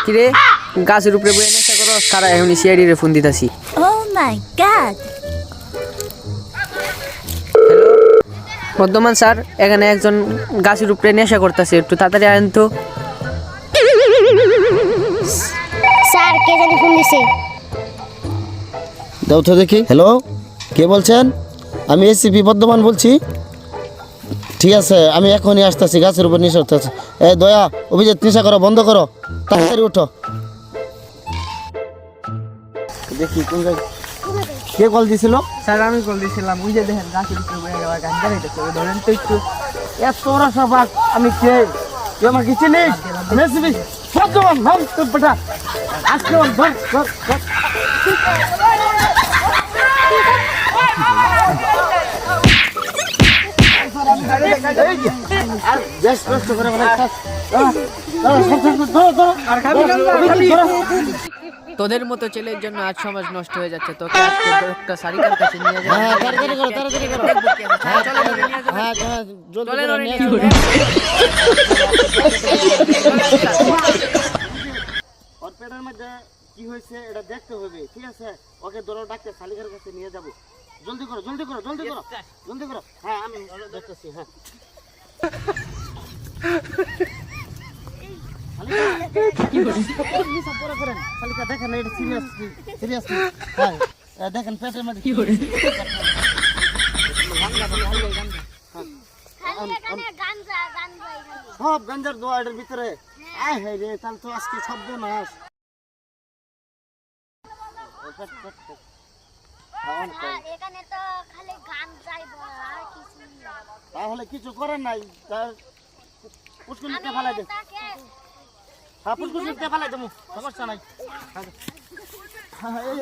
কিরে গাছের উপরে বসে নেশা করো সারা এখনই সিআইডি রে ফোন দিতাছি। Oh my god! Hello Bardhaman sir, এখানে একজন গাছের উপরে নেশা করতেছে, একটু তাড়াতাড়ি আনেন তো। স্যার কে জানি ফোন দিছে। দাও তো দেখি। হ্যালো, কে বলছেন? আমি এসিপি বর্ধমান বলছি। ঠিক আছে, আমি এখনই আসতেছি। গাছের উপর নেশা করতেছে। দয়া, অভিজিৎ নেশা করো বন্ধ করো, তাড়াতাড়ি উঠো। দেখি কোন জায়গায় কে কল দিছিল? স্যার আমি কল দিয়েছিলাম, ওই যে দেখেন গাছের উপরে বসে যাওয়া গান গাইতেছে, ধরেন তো একটু। এত রাশা বাঘ, আমি কে? তুই আমার কি চিনিস? এসিপি বর্ধমান, নাম তোর বেটা। আজকে ধর ধর ধর। আর বেশ কষ্ট করে তোদের মতো ছেলের জন্য আজ সমাজ নষ্ট হয়ে যাচ্ছে। তোকে আজকে একটা সারিকার কাছে নিয়ে যাবো। তাড়াতাড়ি করো, তাড়াতাড়ি করো। হ্যাঁ, জলদি করে নিয়ে চলো। ওর পেটের মধ্যে কি হয়েছে এটা দেখতে হবে, ঠিক আছে? ওকে ধরো ডাক্তার শালিকার কাছে নিয়ে যাবো। জলদি করো, জলদি করো, জলদি করো, জলদি করো। হ্যাঁ, আমি দেখতেছি। হ্যাঁ, শালিকা দেখেন এটা সিরিয়াসলি। হ্যাঁ, দেখেন পেটের মধ্যে কি হয়েছে। সব গাঞ্জার দোয়া এটার ভিতরে। আয় হায় রে, তাহলে তো আজকে শব্দ নাশ। এখানে তো খালি গান যাইবো আর কিছু না। তাহলে কিছু করেন নাই, পুষ্কুনিতে ফেলাই দে। হ্যাঁ, পুষ্কুনিতে ফেলাই দেবো, সমস্যা নাই। হ্যাঁ, এই